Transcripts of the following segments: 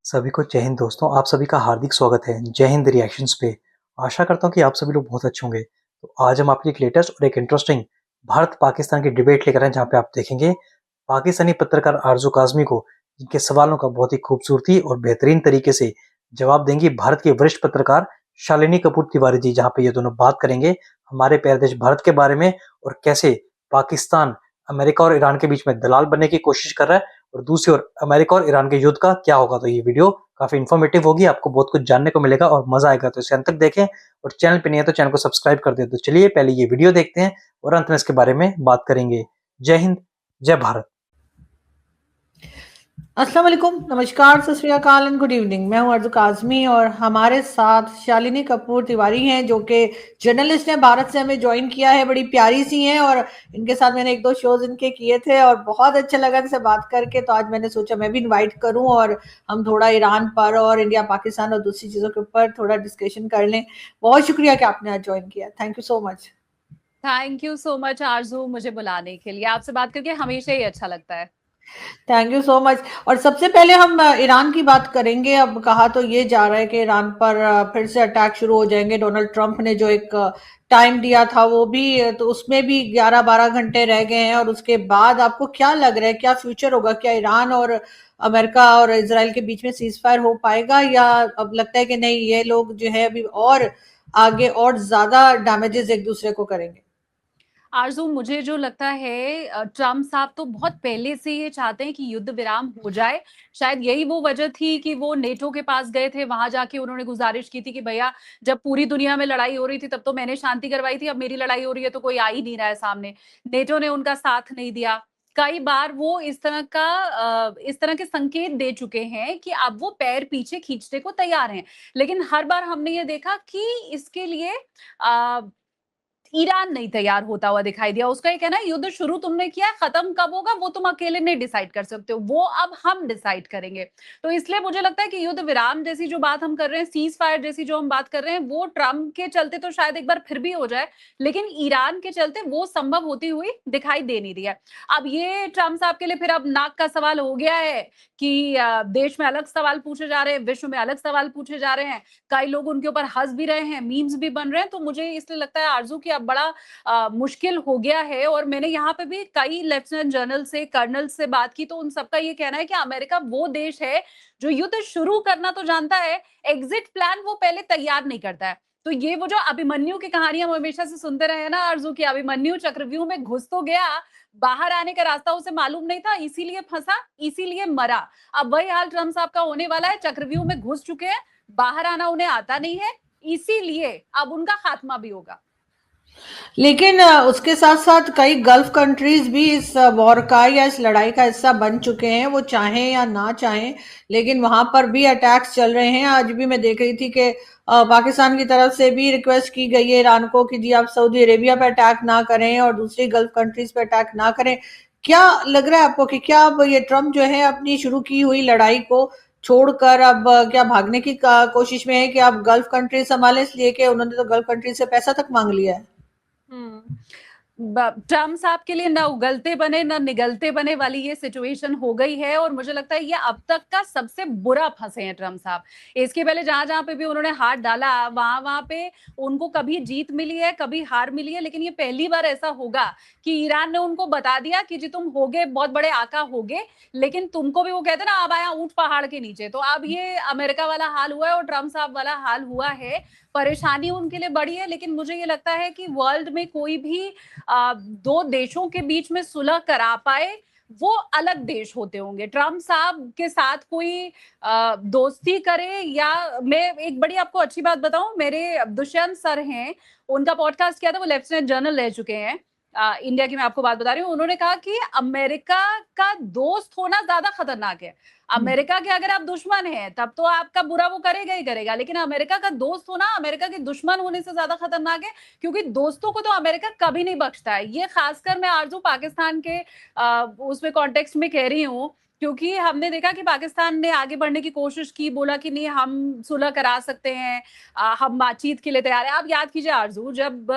सभी को जय हिंद दोस्तों, आप सभी का हार्दिक स्वागत है जय हिंद रिएक्शंस पे। आशा करता हूँ कि आप सभी लोग बहुत अच्छे होंगे। तो आज हम आपके लिए एक लेटेस्ट और एक इंटरेस्टिंग भारत-पाकिस्तान की डिबेट लेकर आए हैं, जहाँ पे आप देखेंगे पाकिस्तानी पत्रकार आरज़ू काज़मी को जिनके सवालों का बहुत ही खूबसूरती और बेहतरीन तरीके से जवाब देंगी भारत के वरिष्ठ पत्रकार शालिनी कपूर तिवारी जी, जहाँ पे ये दोनों बात करेंगे हमारे प्यारे देश भारत के बारे में और कैसे पाकिस्तान, अमेरिका और ईरान के बीच में दलाल बनने की कोशिश कर रहा है और दूसरी ओर अमेरिका और ईरान के युद्ध का क्या होगा। तो ये वीडियो काफी इन्फॉर्मेटिव होगी, आपको बहुत कुछ जानने को मिलेगा और मजा आएगा। तो इसे अंत तक देखें और चैनल पे नहीं है तो चैनल को सब्सक्राइब कर दें। तो चलिए पहले ये वीडियो देखते हैं और अंत में इसके बारे में बात करेंगे। जय हिंद, जय भारत। अस्सलाम वालेकुम, नमस्कार, सत श्री अकाल एंड गुड इवनिंग। मैं हूं आरज़ू काज़मी और हमारे साथ शालिनी कपूर तिवारी हैं जो कि जर्नलिस्ट हैं। भारत से हमें ज्वाइन किया है, बड़ी प्यारी सी हैं और इनके साथ मैंने एक दो शोज इनके किए थे और बहुत अच्छा लगा इनसे बात करके। तो आज मैंने सोचा मैं भी इनवाइट करूं और हम थोड़ा ईरान पर और इंडिया पाकिस्तान और दूसरी चीज़ों के ऊपर थोड़ा डिस्कशन कर लें। बहुत शुक्रिया कि आपने आज ज्वाइन किया, thank you so much. Thank you so much आरजू, मुझे बुलाने के लिए। आपसे बात करके हमेशा ही अच्छा लगता है। Thank you so much. और सबसे पहले हम ईरान की बात करेंगे। अब कहा तो ये जा रहा है कि ईरान पर फिर से अटैक शुरू हो जाएंगे। डोनाल्ड ट्रंप ने जो एक टाइम दिया था वो भी, तो उसमें भी 11-12 घंटे रह गए हैं। और उसके बाद आपको क्या लग रहा है, क्या फ्यूचर होगा? क्या ईरान और अमेरिका और इसराइल के बीच में सीज फायर हो पाएगा, या अब लगता है कि नहीं, ये लोग जो है अभी और आगे और ज्यादा डैमेजेस एक दूसरे को करेंगे? आरजू, मुझे जो लगता है ट्रम्प साहब तो बहुत पहले से ये चाहते हैं कि युद्ध विराम हो जाए। शायद यही वो वजह थी कि वो नेटो के पास गए थे। वहां जाके उन्होंने गुजारिश की थी कि भैया, जब पूरी दुनिया में लड़ाई हो रही थी तब तो मैंने शांति करवाई थी, अब मेरी लड़ाई हो रही है तो कोई आ ही नहीं रहा है सामने। नेटो ने उनका साथ नहीं दिया। कई बार वो इस तरह के संकेत दे चुके हैं कि अब वो पैर पीछे खींचने को तैयार हैं। लेकिन हर बार हमने ये देखा कि इसके लिए ईरान नहीं तैयार होता हुआ दिखाई दिया। उसका ये कहना है, युद्ध शुरू तुमने किया, खत्म कब होगा वो तुम अकेले नहीं डिसाइड कर सकते हो, वो अब हम डिसाइड करेंगे। तो इसलिए मुझे लगता है कि युद्ध विराम जैसी जो बात हम कर रहे हैं, सीज फायर जैसी जो हम बात कर रहे हैं, वो ट्रम्प के चलते तो शायद एक बार फिर भी हो जाए, लेकिन ईरान के चलते वो संभव होती हुई दिखाई दे नहीं रही है। अब ये ट्रम्प साहब के लिए फिर अब नाक का सवाल हो गया है कि देश में अलग सवाल पूछे जा रहे हैं, विश्व में अलग सवाल पूछे जा रहे हैं। कई लोग उनके ऊपर हंस भी रहे हैं, मीम्स भी बन रहे हैं। तो मुझे इसलिए लगता है आरजू की अब बड़ा मुश्किल हो गया है। और मैंने यहाँ पे भी कई लेफ्टिनेंट जनरल से, कर्नल से बात की, तो उन सबका ये कहना है कि अमेरिका वो देश है जो युद्ध शुरू करना तो जानता है, एग्जिट प्लान वो पहले तैयार नहीं करता है। तो ये वो जो अभिमन्यु की कहानी हम हमेशा से सुनते रहे हैं ना आरजू, की अभिमन्यु चक्रव्यूह में घुस तो गया, बाहर आने का रास्ता उसे मालूम नहीं था, इसीलिए फंसा, इसीलिए मरा। अब वही हाल ट्रम्प साहब का होने वाला है। चक्रव्यूह में घुस चुके हैं, बाहर आना उन्हें आता नहीं है, इसीलिए अब उनका खात्मा भी होगा। लेकिन उसके साथ साथ कई गल्फ कंट्रीज भी इस वॉर का या इस लड़ाई का हिस्सा बन चुके हैं, वो चाहें या ना चाहें। लेकिन वहां पर भी अटैक्स चल रहे हैं। आज भी मैं देख रही थी कि पाकिस्तान की तरफ से भी रिक्वेस्ट की गई है ईरान को कि जी आप सऊदी अरेबिया पे अटैक ना करें और दूसरी गल्फ कंट्रीज पे अटैक ना करें। क्या लग रहा है आपको कि क्या अब ये ट्रम्प जो है अपनी शुरू की हुई लड़ाई को छोड़कर अब क्या भागने की कोशिश में है कि आप गल्फ कंट्रीज संभालें, इसलिए कि उन्होंने तो गल्फ कंट्रीज से पैसा तक मांग लिया है? ट्रम्प साहब के लिए न उगलते बने न निगलते बने वाली ये सिचुएशन हो गई है। और मुझे लगता है ये अब तक का सबसे बुरा फंसे हैं ट्रम्प साहब। इसके पहले जहां जहां पे भी उन्होंने हाथ डाला, वहां वहां पे उनको कभी जीत मिली है, कभी हार मिली है। लेकिन ये पहली बार ऐसा होगा कि ईरान ने उनको बता दिया कि जी तुम होगे बहुत बड़े आका होगे, लेकिन तुमको भी वो कहते हैं ना, अब आया ऊंट पहाड़ के नीचे। तो अब ये अमेरिका वाला हाल हुआ है और ट्रम्प साहब वाला हाल हुआ है। परेशानी उनके लिए बड़ी है, लेकिन मुझे ये लगता है कि वर्ल्ड में कोई भी दो देशों के बीच में सुलह करा पाए, वो अलग देश होते होंगे। ट्रम्प साहब के साथ कोई दोस्ती करे, या मैं एक बड़ी आपको अच्छी बात बताऊं, मेरे दुष्यंत सर हैं, उनका पॉडकास्ट किया था, वो लेफ्टिनेंट जनरल रह चुके हैं इंडिया की। मैं आपको बात बता रही हूँ, उन्होंने कहा कि अमेरिका का दोस्त होना ज्यादा खतरनाक है। अमेरिका के अगर आप दुश्मन हैं तब तो आपका बुरा वो करेगा ही करेगा, लेकिन अमेरिका का दोस्त होना अमेरिका के दुश्मन होने से ज्यादा खतरनाक है, क्योंकि दोस्तों को तो अमेरिका कभी नहीं बख्शता है। ये खासकर मैं आरजू पाकिस्तान के उसमें कॉन्टेक्स्ट में कह रही हूँ क्योंकि हमने देखा कि पाकिस्तान ने आगे बढ़ने की कोशिश की, बोला कि नहीं हम सुलह करा सकते हैं, हम बातचीत के लिए तैयार हैं। आप याद कीजिए आरज़ू, जब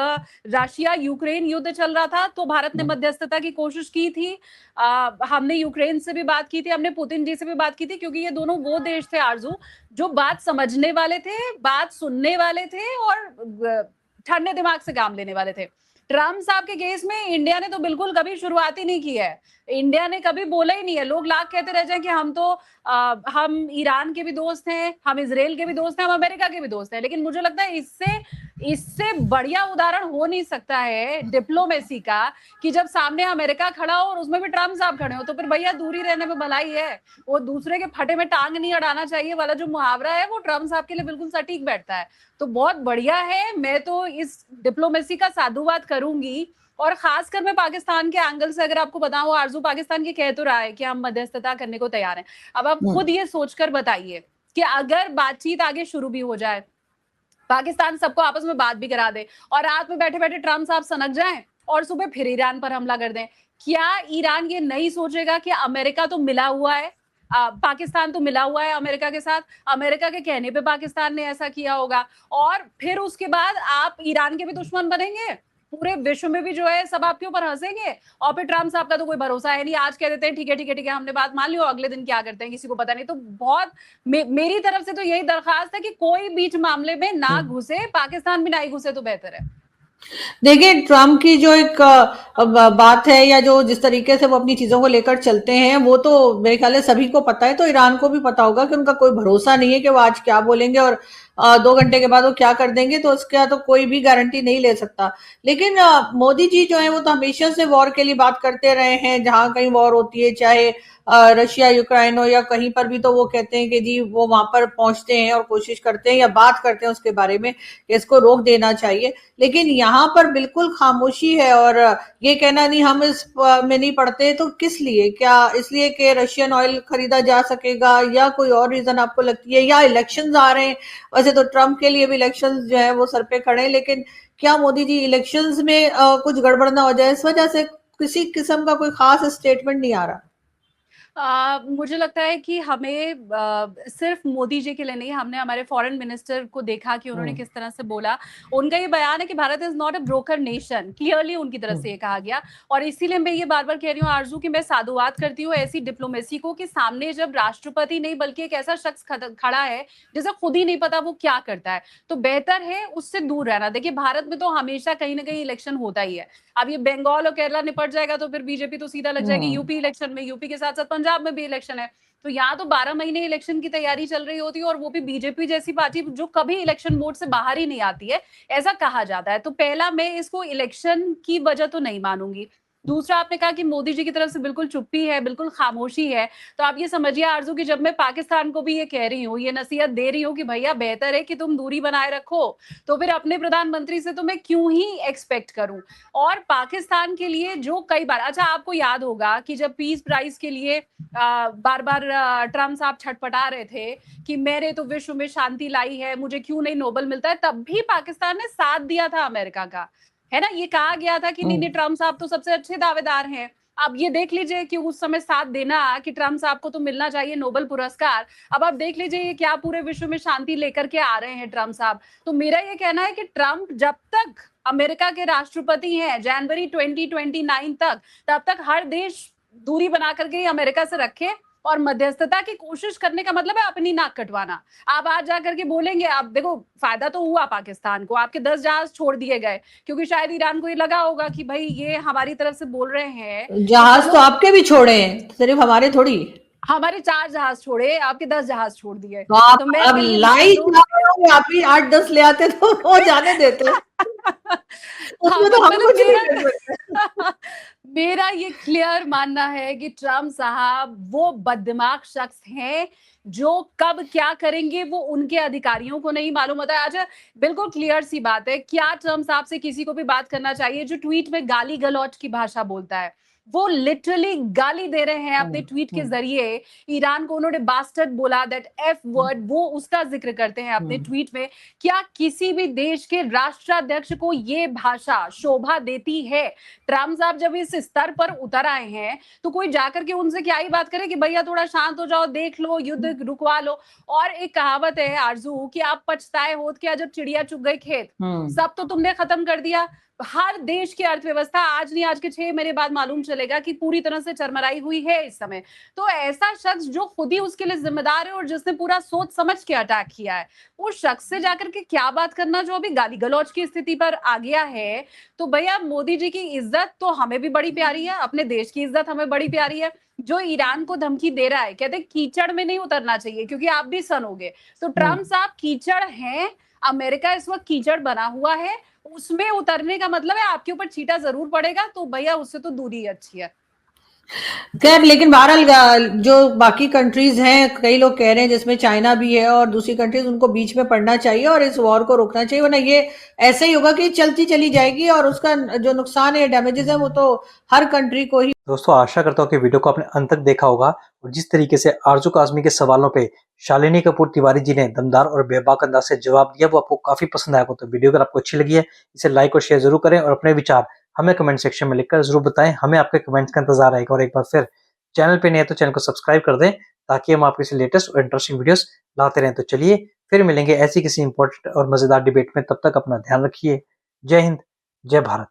रशिया यूक्रेन युद्ध चल रहा था तो भारत ने मध्यस्थता की कोशिश की थी। हमने यूक्रेन से भी बात की थी, हमने पुतिन जी से भी बात की थी, क्योंकि ये दोनों वो देश थे आरज़ू जो बात समझने वाले थे, बात सुनने वाले थे और ठंडे दिमाग से काम लेने वाले थे। ट्रम्प साहब के केस में इंडिया ने तो बिल्कुल कभी शुरुआत ही नहीं की है। इंडिया ने कभी बोला ही नहीं है। लोग लाख कहते रह जाएं कि हम ईरान के भी दोस्त हैं, हम इजराइल के भी दोस्त हैं, हम अमेरिका के भी दोस्त हैं, लेकिन मुझे लगता है इससे इससे बढ़िया उदाहरण हो नहीं सकता है डिप्लोमेसी का कि जब सामने अमेरिका खड़ा हो और उसमें भी ट्रम्प साहब खड़े हो, तो फिर भैया दूरी रहने में भलाई है। वो दूसरे के फटे में टांग नहीं अड़ाना चाहिए वाला जो मुहावरा है वो ट्रम्प साहब के लिए बिल्कुल सटीक बैठता है। तो बहुत बढ़िया है, मैं तो इस डिप्लोमेसी का साधुवाद करूंगी। और खासकर मैं पाकिस्तान के एंगल से अगर आपको बताऊं आरजू, पाकिस्तान ये कह तो रहा है कि हम मध्यस्थता करने को तैयार हैं। अब आप खुद ये सोचकर बताइए कि अगर बातचीत आगे शुरू भी हो जाए, पाकिस्तान सबको आपस में बात भी करा दे और रात में बैठे बैठे ट्रम्प साहब सनक जाएं और सुबह फिर ईरान पर हमला कर दें, क्या ईरान ये नहीं सोचेगा कि अमेरिका तो मिला हुआ है, पाकिस्तान तो मिला हुआ है अमेरिका के साथ, अमेरिका के कहने पे पाकिस्तान ने ऐसा किया होगा, और फिर उसके बाद आप ईरान के भी दुश्मन बनेंगे, पूरे विश्व में भी जो है सब आपके ऊपर हंसेंगे, और फिर ट्रम्प साहब का तो कोई भरोसा है नहीं। आज कह देते हैं ठीक है ठीक है ठीक है हमने बात मान ली, और अगले दिन क्या करते हैं किसी को पता नहीं। तो बहुत मेरी तरफ से तो यही दरखास्त है कि कोई बीच मामले में ना घुसे, पाकिस्तान भी ना ही घुसे तो बेहतर है। देखिए, ट्रम्प की जो एक बात है या जो जिस तरीके से वो अपनी चीजों को लेकर चलते हैं, वो तो मेरे ख्याल है सभी को पता है, तो ईरान को भी पता होगा कि उनका कोई भरोसा नहीं है कि वो आज क्या बोलेंगे और 2 घंटे के बाद वो क्या कर देंगे, तो उसका तो कोई भी गारंटी नहीं ले सकता। लेकिन मोदी जी जो है वो तो हमेशा से वॉर के लिए बात करते रहे हैं, जहां कहीं वॉर होती है, चाहे रशिया यूक्रेन हो या कहीं पर भी, तो वो कहते हैं कि जी वो वहां पर पहुंचते हैं और कोशिश करते हैं या बात करते हैं उसके बारे में कि इसको रोक देना चाहिए। लेकिन यहाँ पर बिल्कुल खामोशी है, और ये कहना नहीं हम इस में नहीं पड़ते, तो किस लिए? क्या इसलिए कि रशियन ऑयल खरीदा जा सकेगा, या कोई और रीजन आपको लगती है, या इलेक्शंस आ रहे हैं? वैसे तो ट्रम्प के लिए भी इलेक्शंस जो है वो सर पे खड़े हैं, लेकिन क्या मोदी जी इलेक्शंस में कुछ गड़बड़ ना हो जाए, इस वजह से किसी किस्म का कोई खास स्टेटमेंट नहीं आ रहा? मुझे लगता है कि हमें सिर्फ मोदी जी के लिए नहीं, हमने हमारे फॉरेन मिनिस्टर को देखा कि उन्होंने किस तरह से बोला। उनका ये बयान है कि Bharat is not a broker nation, clearly उनकी तरफ से ये कहा गया। और इसीलिए मैं ये बार बार कह रही हूँ आरजू कि मैं साधुवाद करती हूँ ऐसी डिप्लोमेसी को कि सामने जब राष्ट्रपति नहीं बल्कि एक ऐसा शख्स खड़ा है जिसे खुद ही नहीं पता वो क्या करता है, तो बेहतर है उससे दूर रहना। देखिए भारत में तो हमेशा कहीं ना कहीं इलेक्शन होता ही है। अब ये बंगाल और केरला निपट जाएगा तो फिर बीजेपी तो सीधा लग जाएगी यूपी इलेक्शन में, यूपी के साथ साथ पंजाब में भी इलेक्शन है। तो यहाँ तो 12 महीने इलेक्शन की तैयारी चल रही होती है, और वो भी बीजेपी जैसी पार्टी जो कभी इलेक्शन मोड से बाहर ही नहीं आती है, ऐसा कहा जाता है। तो पहला, मैं इसको इलेक्शन की वजह तो नहीं मानूंगी। दूसरा, आपने कहा कि मोदी जी की तरफ से बिल्कुल चुप्पी है, बिल्कुल खामोशी है, तो आप ये समझिए आरजू कि जब मैं पाकिस्तान को भी ये कह रही हूँ, ये नसीहत दे रही हूँ कि भैया बेहतर है कि तुम दूरी बनाए रखो, तो फिर अपने प्रधानमंत्री से तो मैं क्यों ही एक्सपेक्ट करूं। और पाकिस्तान के लिए जो कई बार, अच्छा आपको याद होगा कि जब पीस प्राइज के लिए बार बार ट्रम्प साहब छटपटा रहे थे कि मैंने तो विश्व में शांति लाई है, मुझे क्यों नहीं नोबेल मिलता है, तब भी पाकिस्तान ने साथ दिया था अमेरिका का, है ना। ये कहा गया था कि नहीं ट्रम्प साहब तो सबसे अच्छे दावेदार हैं। अब ये देख लीजिए कि उस समय साथ देना कि ट्रम्प साहब को तो मिलना चाहिए नोबेल पुरस्कार, अब आप देख लीजिए ये क्या पूरे विश्व में शांति लेकर के आ रहे हैं ट्रम्प साहब। तो मेरा ये कहना है कि ट्रम्प जब तक अमेरिका के राष्ट्रपति हैं जनवरी 2029 तक, तब तक हर देश दूरी बना करके अमेरिका से रखे, और मध्यस्थता की कोशिश करने का मतलब है अपनी नाक कटवाना। आप आज जाकर के बोलेंगे, आप देखो फायदा तो हुआ पाकिस्तान को, आपके 10 जहाज छोड़ दिए गए, क्योंकि शायद ईरान को ये लगा होगा कि भाई ये हमारी तरफ से बोल रहे हैं। जहाज तो आपके भी छोड़े हैं, सिर्फ हमारे थोड़ी। हमारे 4 जहाज छोड़े, आपके 10 जहाज छोड़ दिए। तो आप तो मैं अब लाई आप ही 8-10 ले आते तो वो जाने देते। उसमें तो हम कुछ नहीं कर सकते। मेरा ये क्लियर मानना है कि ट्रम्प साहब वो बददिमाग शख्स हैं जो कब क्या करेंगे वो उनके अधिकारियों को नहीं मालूम होता है। अच्छा, बिल्कुल क्लियर सी बात है, क्या ट्रम्प साहब से किसी को भी बात करना चाहिए जो ट्वीट में गाली गलौज की भाषा बोलता है, वो लिटरली गाली दे रहे हैं अपने ट्वीट के जरिए ईरान को। उन्होंने बास्टर्ड बोला, दैट एफ वर्ड, वो उसका जिक्र करते हैं अपने ट्वीट में। क्या किसी भी देश के राष्ट्राध्यक्ष को ये भाषा शोभा देती है? ट्रम्प साहब जब इस स्तर पर उतर आए हैं तो कोई जाकर के उनसे क्या ही बात करे कि भैया थोड़ा शांत हो जाओ, देख लो, युद्ध रुकवा लो। और एक कहावत है आरजू कि आप पछताए होत क्या जब चिड़िया चुग गई खेत। सब तो तुमने खत्म कर दिया। हर देश की अर्थव्यवस्था आज नहीं, आज के 6 महीने बाद मालूम चलेगा कि पूरी तरह से चरमराई हुई है इस समय। तो ऐसा शख्स जो खुद ही उसके लिए जिम्मेदार है और जिसने पूरा सोच समझ के अटैक किया है, उस शख्स से जाकर के क्या बात करना जो अभी गाली गलौज की स्थिति पर आ गया है। तो भैया मोदी जी की इज्जत तो हमें भी बड़ी प्यारी है, अपने देश की इज्जत हमें बड़ी प्यारी है। जो ईरान को धमकी दे रहा है, कहते कीचड़ में नहीं उतरना चाहिए क्योंकि आप भी सनोगे। तो ट्रम्प साहब कीचड़ हैं, अमेरिका इस वक्त कीचड़ बना हुआ है, उसमें उतरने का मतलब है आपके ऊपर छींटा जरूर पड़ेगा। तो भैया उससे तो दूरी अच्छी है। खैर, लेकिन बहरहाल जो बाकी कंट्रीज हैं, कई लोग कह रहे हैं जिसमें चाइना भी है और दूसरी कंट्रीज, उनको बीच में पड़ना चाहिए और इस वॉर को रोकना चाहिए, वरना ये ऐसे ही होगा कि चलती चली जाएगी और उसका जो नुकसान है, डैमेजेस है, वो तो हर कंट्री को ही। दोस्तों, आशा करता हूँ कि वीडियो को आपने अंत तक देखा होगा और जिस तरीके से आरजू काज़मी के सवालों पे शालिनी कपूर तिवारी जी ने दमदार और बेबाक अंदाज से जवाब दिया, वो आपको काफी पसंद आया हो। तो वीडियो अगर आपको अच्छी लगी है, इसे लाइक और शेयर जरूर करें और अपने विचार हमें कमेंट सेक्शन में लिखकर जरूर बताएं। हमें आपके कमेंट्स का इंतजार रहेगा। और एक बार फिर चैनल पे नहीं है तो चैनल को सब्सक्राइब कर दें ताकि हम आपके लेटेस्ट और इंटरेस्टिंग वीडियोस लाते रहें। तो चलिए फिर मिलेंगे ऐसी किसी इंपॉर्टेंट और मजेदार डिबेट में। तब तक अपना ध्यान रखिए। जय हिंद, जय भारत।